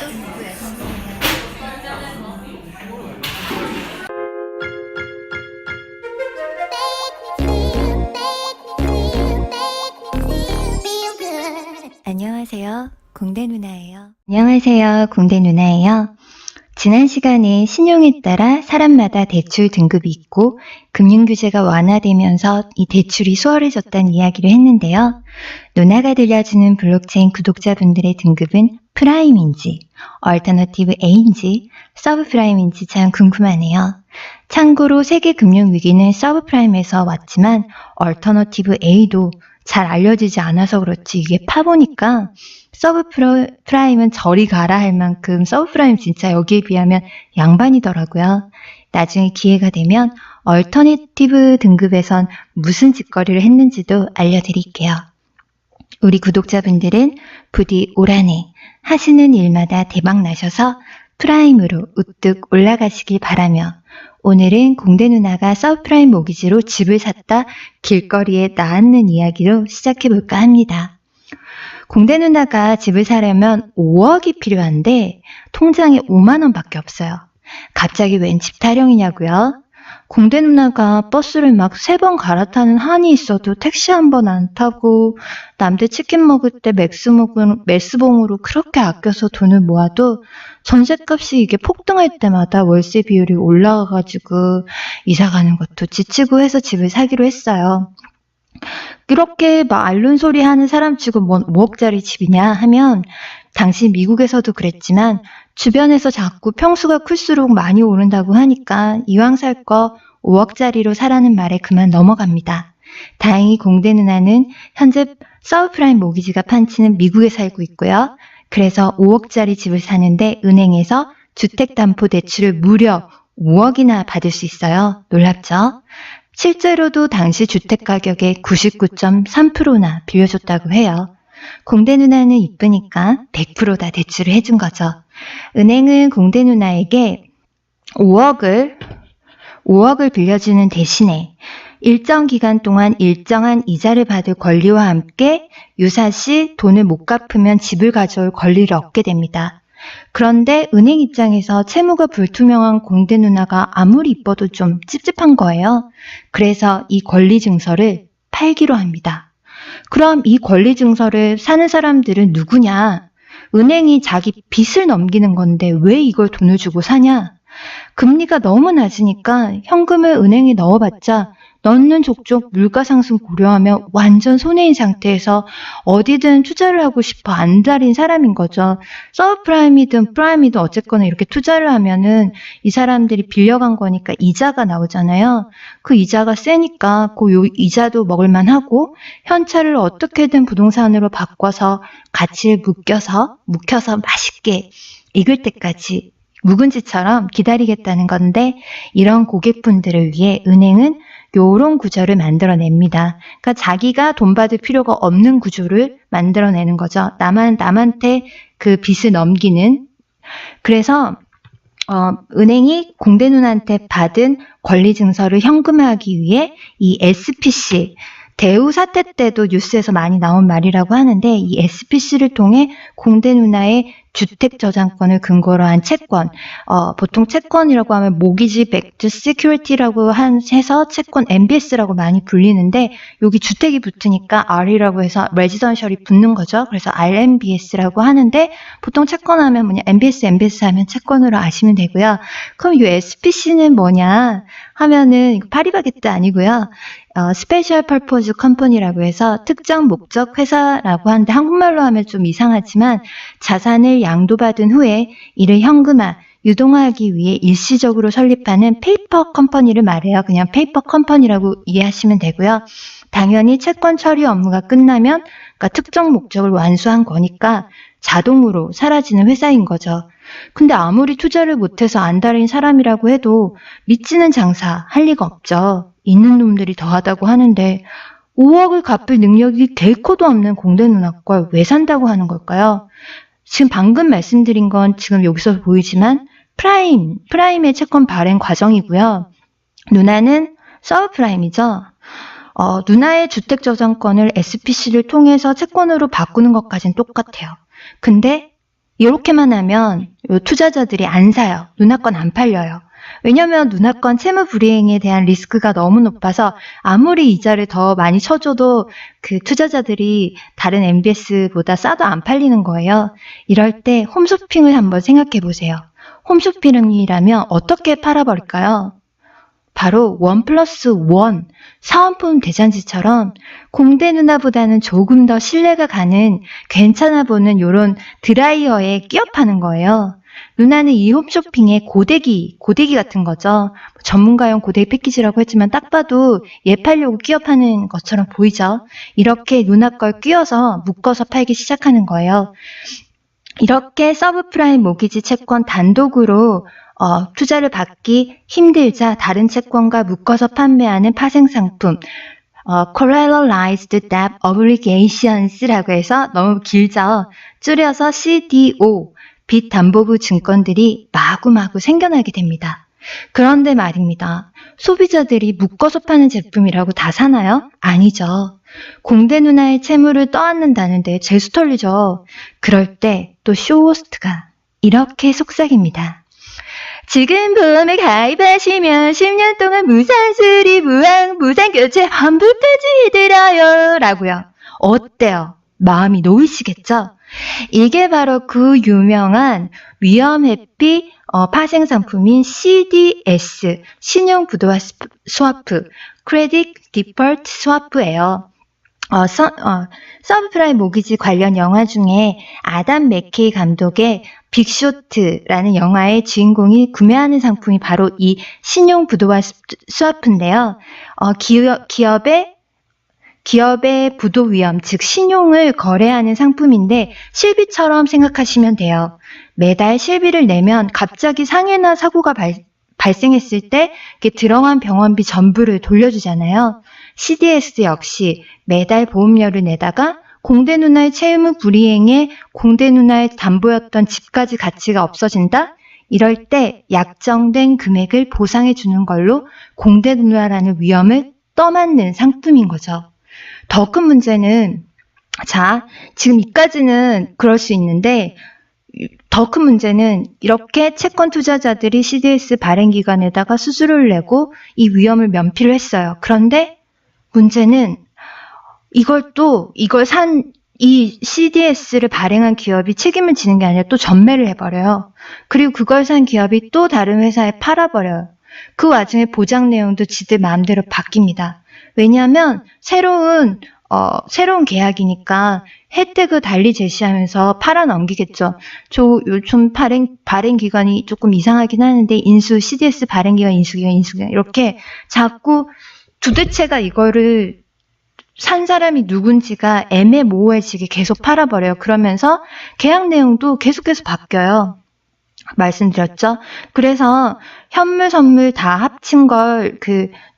또 누구야, 선생님? 안녕하세요. 공대 누나예요. 안녕하세요. 공대 누나예요. 지난 시간에 신용에 따라 사람마다 대출 등급이 있고 금융규제가 완화되면서 이 대출이 수월해졌다는 이야기를 했는데요. 누나가 들려주는 블록체인 구독자분들의 등급은 프라임인지, 얼터너티브 A인지, 서브프라임인지 참 궁금하네요. 참고로 세계 금융위기는 서브프라임에서 왔지만 얼터너티브 A도 잘 알려지지 않아서 그렇지 이게 파보니까 서브프라임은 저리 가라 할 만큼 서브프라임 진짜 여기에 비하면 양반이더라고요. 나중에 기회가 되면 얼터너티브 등급에선 무슨 짓거리를 했는지도 알려드릴게요. 우리 구독자분들은 부디 올 한 해 하시는 일마다 대박 나셔서 프라임으로 우뚝 올라가시길 바라며 오늘은 공대 누나가 서브프라임 모기지로 집을 샀다 길거리에 나앉는 이야기로 시작해볼까 합니다. 공대 누나가 집을 사려면 5억이 필요한데 통장에 5만 원밖에 없어요. 갑자기 웬 집 타령이냐고요? 공대 누나가 버스를 막 3번 갈아타는 한이 있어도 택시 한 번 안 타고 남들 치킨 먹을 때 메스봉으로 그렇게 아껴서 돈을 모아도 전셋값이 이게 폭등할 때마다 월세 비율이 올라가가지고 이사 가는 것도 지치고 해서 집을 사기로 했어요. 이렇게 막 앓는 소리 하는 사람치고 뭔 5억짜리 집이냐 하면 당시 미국에서도 그랬지만 주변에서 자꾸 평수가 클수록 많이 오른다고 하니까 이왕 살 거 5억짜리로 사라는 말에 그만 넘어갑니다. 다행히 공대 누나는 현재 서브프라임 모기지가 판치는 미국에 살고 있고요. 그래서 5억짜리 집을 사는데 은행에서 주택담보대출을 무려 5억이나 받을 수 있어요. 놀랍죠? 실제로도 당시 주택가격의 99.3%나 빌려줬다고 해요. 공대 누나는 이쁘니까 100% 다 대출을 해준 거죠. 은행은 공대 누나에게 5억을 빌려주는 대신에 일정 기간 동안 일정한 이자를 받을 권리와 함께 유사시 돈을 못 갚으면 집을 가져올 권리를 얻게 됩니다. 그런데 은행 입장에서 채무가 불투명한 공대 누나가 아무리 이뻐도 좀 찝찝한 거예요. 그래서 이 권리 증서를 팔기로 합니다. 그럼 이 권리 증서를 사는 사람들은 누구냐? 은행이 자기 빚을 넘기는 건데 왜 이걸 돈을 주고 사냐? 금리가 너무 낮으니까 현금을 은행에 넣어봤자 넣는 족족 물가 상승 고려하면 완전 손해인 상태에서 어디든 투자를 하고 싶어 안달인 사람인 거죠. 서브프라임이든 프라임이든 어쨌거나 이렇게 투자를 하면은 이 사람들이 빌려간 거니까 이자가 나오잖아요. 그 이자가 세니까 그 이자도 먹을만 하고 현찰을 어떻게든 부동산으로 바꿔서 가치를 묵혀서 맛있게 익을 때까지 묵은지처럼 기다리겠다는 건데 이런 고객분들을 위해 은행은 요런 구조를 만들어냅니다. 그러니까 자기가 돈 받을 필요가 없는 구조를 만들어내는 거죠. 남한테 그 빚을 넘기는. 그래서 은행이 공대 누나한테 받은 권리 증서를 현금화하기 위해 이 SPC 대우 사태 때도 뉴스에서 많이 나온 말이라고 하는데 이 SPC를 통해 공대 누나의 주택 저당권을 근거로 한 채권, 보통 채권이라고 하면 모기지 백드 시큐리티라고 해서 채권 MBS라고 많이 불리는데 여기 주택이 붙으니까 R이라고 해서 레지던셜이 붙는 거죠. 그래서 RMBS라고 하는데 보통 채권하면 뭐냐 MBS 하면 채권으로 아시면 되고요. 그럼 이 SPC는 뭐냐 하면은 파리바게뜨 아니고요. 스페셜 퍼포즈 컴퍼니라고 해서 특정 목적 회사라고 하는데 한국말로 하면 좀 이상하지만 자산을 양도받은 후에 이를 현금화, 유동화하기 위해 일시적으로 설립하는 페이퍼 컴퍼니를 말해요. 그냥 페이퍼 컴퍼니라고 이해하시면 되고요. 당연히 채권 처리 업무가 끝나면 그러니까 특정 목적을 완수한 거니까 자동으로 사라지는 회사인 거죠. 근데 아무리 투자를 못해서 안달인 사람이라고 해도 믿지는 장사 할 리가 없죠. 있는 놈들이 더하다고 하는데 5억을 갚을 능력이 결코도 없는 공대 누나 걸 왜 산다고 하는 걸까요? 지금 방금 말씀드린 건 지금 여기서 보이지만 프라임의 채권 발행 과정이고요. 누나는 서브프라임이죠. 누나의 주택저당권을 SPC를 통해서 채권으로 바꾸는 것까지는 똑같아요. 근데 이렇게만 하면 요 투자자들이 안 사요. 누나 건 안 팔려요. 왜냐면 누나 건 채무 불이행에 대한 리스크가 너무 높아서 아무리 이자를 더 많이 쳐줘도 그 투자자들이 다른 MBS보다 싸도 안 팔리는 거예요. 이럴 때 홈쇼핑을 한번 생각해 보세요. 홈쇼핑이라면 어떻게 팔아버릴까요? 바로 1+1 사은품 대잔치처럼 공대 누나보다는 조금 더 신뢰가 가는 괜찮아 보는 요런 드라이어에 끼어 파는 거예요. 누나는 이 홈쇼핑의 고데기 같은 거죠. 전문가용 고데기 패키지라고 했지만 딱 봐도 얘 팔려고 끼어 파는 것처럼 보이죠. 이렇게 누나 걸 끼워서 묶어서 팔기 시작하는 거예요. 이렇게 서브프라임 모기지 채권 단독으로 투자를 받기 힘들자 다른 채권과 묶어서 판매하는 파생상품 Collateralized Debt Obligations라고 해서 너무 길죠. 줄여서 CDO, 빚담보부 증권들이 마구마구 생겨나게 됩니다. 그런데 말입니다. 소비자들이 묶어서 파는 제품이라고 다 사나요? 아니죠. 공대 누나의 채무를 떠안는다는데 재수 털리죠. 그럴 때 또 쇼호스트가 이렇게 속삭입니다. 지금 보험에 가입하시면 10년 동안 무상 수리, 무상 교체 환불까지 들어요. 라고요. 어때요? 마음이 놓이시겠죠? 이게 바로 그 유명한 위험-회피 파생 상품인 CDS, 신용부도화 스와프, Credit Default Swap예요. 서브프라임 모기지 관련 영화 중에 아담 맥케이 감독의 빅쇼트라는 영화의 주인공이 구매하는 상품이 바로 이 신용부도화 스와프인데요. 기업의 부도 위험, 즉 신용을 거래하는 상품인데 실비처럼 생각하시면 돼요. 매달 실비를 내면 갑자기 상해나 사고가 발생했을 때 들어간 병원비 전부를 돌려주잖아요. CDS 역시 매달 보험료를 내다가 공대 누나의 채무 불이행에 공대 누나의 담보였던 집까지 가치가 없어진다? 이럴 때 약정된 금액을 보상해 주는 걸로 공대 누나라는 위험을 떠맡는 상품인 거죠. 더 큰 문제는 지금 이까지는 그럴 수 있는데 더 큰 문제는 이렇게 채권 투자자들이 CDS 발행 기간에다가 수수료를 내고 이 위험을 면피를 했어요. 그런데 문제는 이걸 산 이 CDS를 발행한 기업이 책임을 지는 게 아니라 또 전매를 해버려요. 그리고 그걸 산 기업이 또 다른 회사에 팔아버려요. 그 와중에 보장 내용도 지들 마음대로 바뀝니다. 왜냐하면 새로운 계약이니까 혜택을 달리 제시하면서 팔아 넘기겠죠. 요즘 발행 기간이 조금 이상하긴 하는데 CDS 발행 기간, 인수 기간 이렇게 자꾸 도대체가 이거를 산 사람이 누군지가 애매모호해지게 계속 팔아버려요. 그러면서 계약 내용도 계속해서 바뀌어요. 말씀드렸죠? 그래서 현물, 선물 다 합친 걸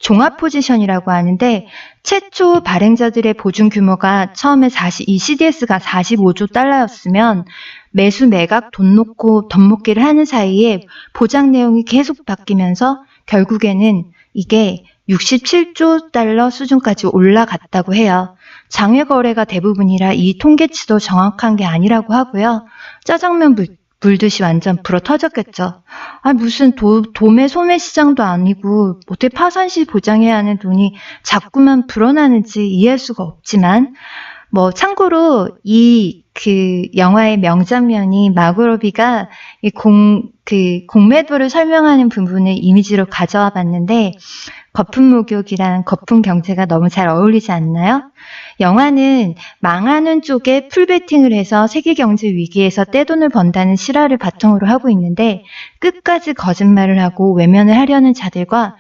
종합 포지션이라고 하는데 최초 발행자들의 보증 규모가 처음에 이 CDS가 45조 달러였으면 매수 매각 돈 놓고 덤먹기를 하는 사이에 보장 내용이 계속 바뀌면서 결국에는 이게 67조 달러 수준까지 올라갔다고 해요. 장외 거래가 대부분이라 이 통계치도 정확한 게 아니라고 하고요. 짜장면 불듯이 완전 불어 터졌겠죠. 무슨 도매 소매 시장도 아니고 어떻게 파산 시 보장해야 하는 돈이 자꾸만 불어나는지 이해할 수가 없지만 참고로 영화의 명장면이 마고로비가 공매도를 설명하는 부분을 이미지로 가져와 봤는데 거품 목욕이랑 거품 경제가 너무 잘 어울리지 않나요? 영화는 망하는 쪽에 풀베팅을 해서 세계 경제 위기에서 떼돈을 번다는 실화를 바탕으로 하고 있는데 끝까지 거짓말을 하고 외면을 하려는 자들과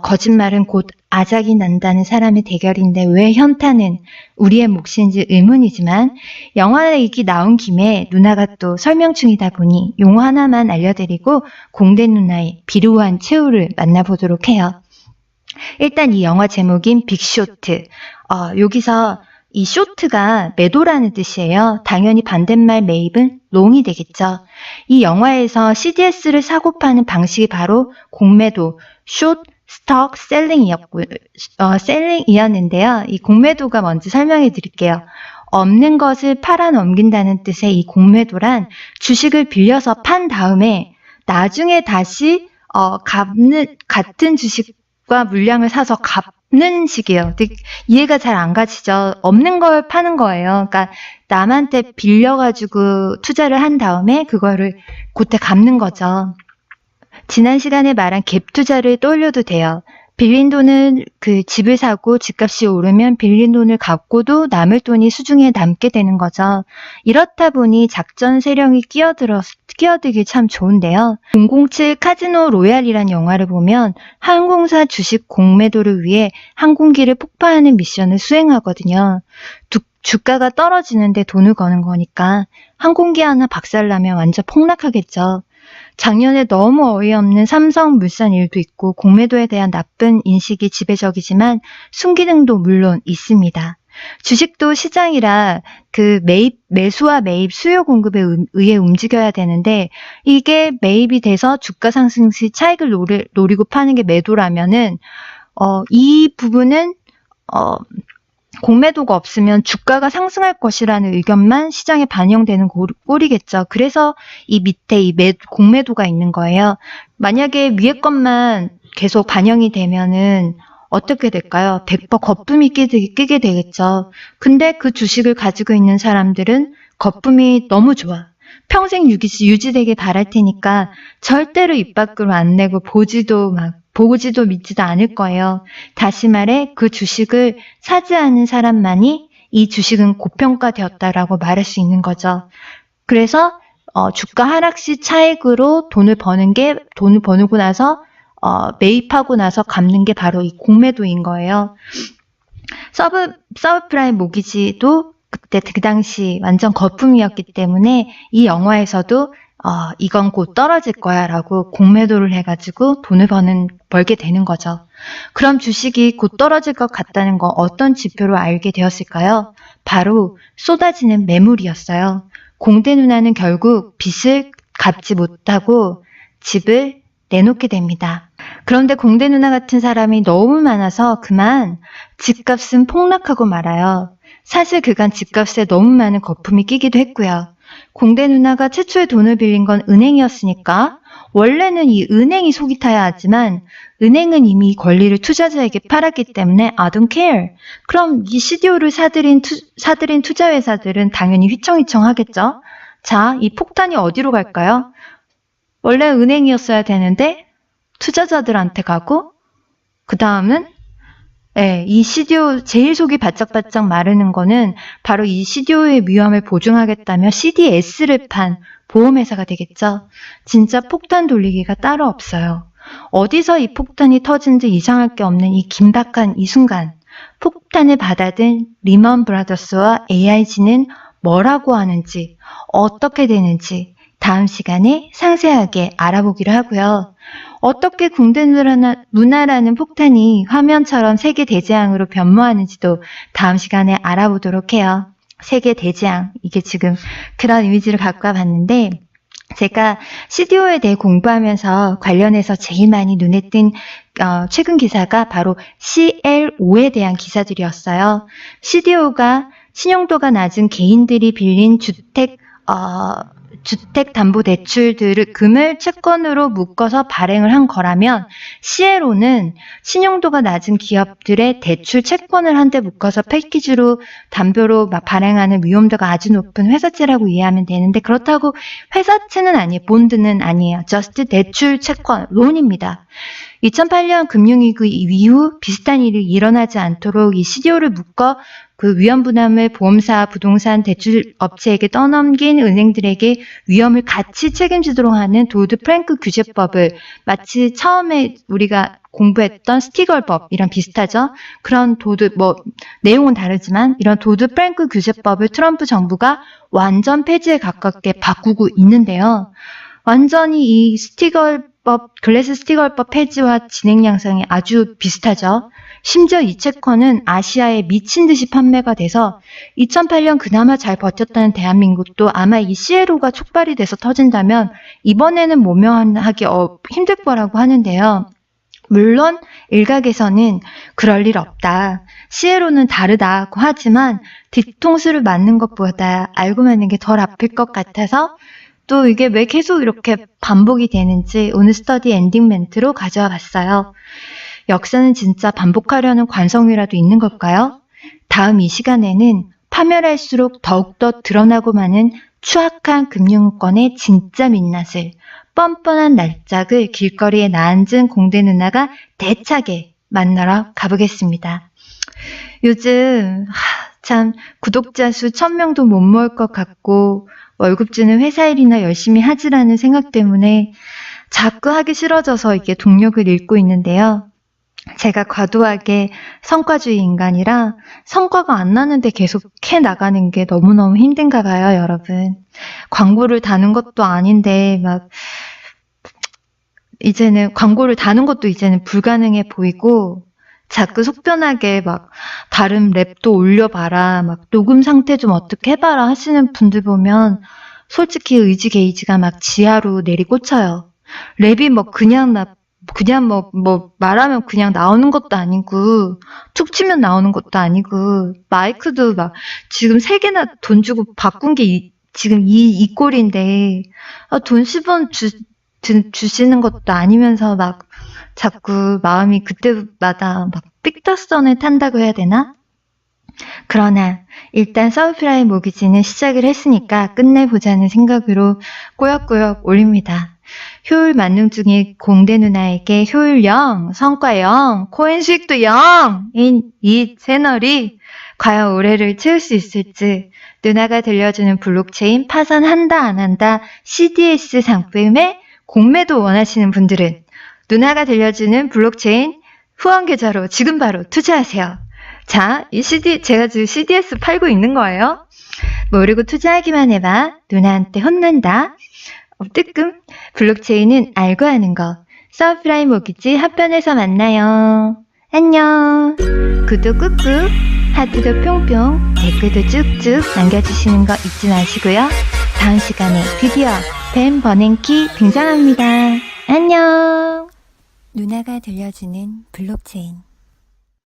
거짓말은 곧 아작이 난다는 사람의 대결인데 왜 현타는 우리의 몫인지 의문이지만 영화 얘기 나온 김에 누나가 또 설명 중이다 보니 용어 하나만 알려드리고 공대 누나의 비루한 최후를 만나보도록 해요. 일단 이 영화 제목인 빅쇼트. 여기서 이 쇼트가 매도라는 뜻이에요. 당연히 반대말 매입은 롱이 되겠죠. 이 영화에서 CDS를 사고 파는 방식이 바로 공매도, 숏, 스톡, 셀링이었는데요. 이 공매도가 뭔지 설명해 드릴게요. 없는 것을 팔아 넘긴다는 뜻의 이 공매도란 주식을 빌려서 판 다음에 나중에 다시 같은 주식과 물량을 사서 갚는 식이에요. 이해가 잘 안 가시죠? 없는 걸 파는 거예요. 그러니까 남한테 빌려가지고 투자를 한 다음에 그거를 그때 갚는 거죠. 지난 시간에 말한 갭 투자를 떠올려도 돼요. 빌린 돈은 그 집을 사고 집값이 오르면 빌린 돈을 갚고도 남을 돈이 수중에 남게 되는 거죠. 이렇다 보니 작전 세력이 끼어들기 참 좋은데요. 007 카지노 로얄이란 영화를 보면 항공사 주식 공매도를 위해 항공기를 폭파하는 미션을 수행하거든요. 주가가 떨어지는데 돈을 거는 거니까 항공기 하나 박살나면 완전 폭락하겠죠. 작년에 너무 어이없는 삼성물산 일도 있고 공매도에 대한 나쁜 인식이 지배적이지만 순기능도 물론 있습니다. 주식도 시장이라 그 매수와 매입 수요 공급에 의해 움직여야 되는데 이게 매입이 돼서 주가 상승 시 차익을 노리고 파는 게 매도라면은 이 부분은 공매도가 없으면 주가가 상승할 것이라는 의견만 시장에 반영되는 꼴이겠죠. 그래서 이 밑에 공매도가 있는 거예요. 만약에 위에 것만 계속 반영이 되면은 어떻게 될까요? 100% 거품이 끼게 되겠죠. 근데 그 주식을 가지고 있는 사람들은 거품이 너무 좋아. 평생 유지되길 바랄 테니까 절대로 입 밖으로 안 내고 보지도 믿지도 않을 거예요. 다시 말해 그 주식을 사지 않은 사람만이 이 주식은 고평가되었다라고 말할 수 있는 거죠. 그래서 주가 하락 시 차익으로 돈을 버누고 나서 매입하고 나서 갚는 게 바로 이 공매도인 거예요. 서브프라임 모기지도 그때 그 당시 완전 거품이었기 때문에 이 영화에서도 이건 곧 떨어질 거야 라고 공매도를 해가지고 돈을 벌게 되는 거죠. 그럼 주식이 곧 떨어질 것 같다는 거 어떤 지표로 알게 되었을까요? 바로 쏟아지는 매물이었어요. 공대 누나는 결국 빚을 갚지 못하고 집을 내놓게 됩니다. 그런데 공대 누나 같은 사람이 너무 많아서 그만 집값은 폭락하고 말아요. 사실 그간 집값에 너무 많은 거품이 끼기도 했고요. 공대 누나가 최초에 돈을 빌린 건 은행이었으니까 원래는 이 은행이 속이 타야 하지만 은행은 이미 이 권리를 투자자에게 팔았기 때문에 I don't care. 그럼 이 CDO를 사들인 투자회사들은 당연히 휘청휘청 하겠죠. 자, 이 폭탄이 어디로 갈까요? 원래 은행이었어야 되는데 투자자들한테 가고 그 다음은 이 CDO 제일 속이 바짝바짝 마르는 거는 바로 이 CDO의 위험을 보증하겠다며 CDS를 판 보험회사가 되겠죠. 진짜 폭탄 돌리기가 따로 없어요. 어디서 이 폭탄이 터진지 이상할 게 없는 이 긴박한 이 순간 폭탄을 받아든 리먼 브라더스와 AIG는 뭐라고 하는지 어떻게 되는지 다음 시간에 상세하게 알아보기로 하고요. 어떻게 공대 누나라는 폭탄이 화면처럼 세계 대재앙으로 변모하는지도 다음 시간에 알아보도록 해요. 세계 대재앙, 이게 지금 그런 이미지를 갖고 와봤는데 제가 CDO에 대해 공부하면서 관련해서 제일 많이 눈에 띈 최근 기사가 바로 CLO에 대한 기사들이었어요. CDO가 신용도가 낮은 개인들이 빌린 주택담보대출금을 채권으로 묶어서 발행을 한 거라면 CLO는 신용도가 낮은 기업들의 대출 채권을 한데 묶어서 패키지로 담보로 발행하는 위험도가 아주 높은 회사채라고 이해하면 되는데 그렇다고 회사채는 아니에요. 본드는 아니에요. just 대출 채권, 론입니다. 2008년 금융위기 이후 비슷한 일이 일어나지 않도록 이 CDO를 묶어 그 위험 부담을 보험사, 부동산, 대출 업체에게 떠넘긴 은행들에게 위험을 같이 책임지도록 하는 도드 프랭크 규제법을 마치 처음에 우리가 공부했던 스티걸법이랑 비슷하죠. 그런 내용은 다르지만 이런 도드 프랭크 규제법을 트럼프 정부가 완전 폐지에 가깝게 바꾸고 있는데요. 완전히 이 글래스 스티걸법 폐지와 진행 양상이 아주 비슷하죠. 심지어 이 채권은 아시아에 미친 듯이 판매가 돼서 2008년 그나마 잘 버텼다는 대한민국도 아마 이 CLO가 촉발이 돼서 터진다면 이번에는 모면하기 힘들 거라고 하는데요. 물론 일각에서는 그럴 일 없다. 시에로는 다르다고 하지만 뒤통수를 맞는 것보다 알고 마는 게 덜 아플 것 같아서 또 이게 왜 계속 이렇게 반복이 되는지 오늘 스터디 엔딩 멘트로 가져와 봤어요. 역사는 진짜 반복하려는 관성이라도 있는 걸까요? 다음 이 시간에는 파멸할수록 더욱더 드러나고 마는 추악한 금융권의 진짜 민낯을 뻔뻔한 날짝을 길거리에 나앉은 공대 누나가 대차게 만나러 가보겠습니다. 요즘 참 구독자 수 1000명도 못 모을 것 같고 월급 주는 회사 일이나 열심히 하지라는 생각 때문에 자꾸 하기 싫어져서 이게 동력을 잃고 있는데요. 제가 과도하게 성과주의 인간이라 성과가 안 나는데 계속 캐 나가는 게 너무너무 힘든가 봐요, 여러분. 광고를 다는 것도 아닌데 이제는 광고를 다는 것도 이제는 불가능해 보이고 자꾸 속편하게 다른 랩도 올려봐라, 녹음 상태 좀 어떻게 해봐라 하시는 분들 보면 솔직히 의지 게이지가 지하로 내리꽂혀요. 랩이 그냥 말하면 그냥 나오는 것도 아니고 툭 치면 나오는 것도 아니고 마이크도 지금 3개나 돈 주고 바꾼 게 지금 이 꼴인데 돈 10원 주시는 것도 아니면서 자꾸 마음이 그때마다 삑덕선을 탄다고 해야 되나? 그러나 일단 서브프라임 모기지는 시작을 했으니까 끝내보자는 생각으로 꾸역꾸역 올립니다. 효율 만능 중에 공대 누나에게 효율 0, 성과 0, 코인 수익도 0인 이 채널이 과연 올해를 채울 수 있을지 누나가 들려주는 블록체인 파산한다 안 한다 CDS 상품에 공매도 원하시는 분들은 누나가 들려주는 블록체인 후원 계좌로 지금 바로 투자하세요. 자, 제가 지금 CDS 팔고 있는 거예요. 모르고 투자하기만 해봐. 누나한테 혼난다. 뜨끔. 블록체인은 알고 하는 거. 서브프라임 모기지 합편에서 만나요. 안녕. 구독 꾹꾹, 하트도 뿅뿅, 댓글도 쭉쭉 남겨주시는 거 잊지 마시고요. 다음 시간에 드디어 벤 버냉키 등장합니다. 안녕. 누나가 들려주는 블록체인.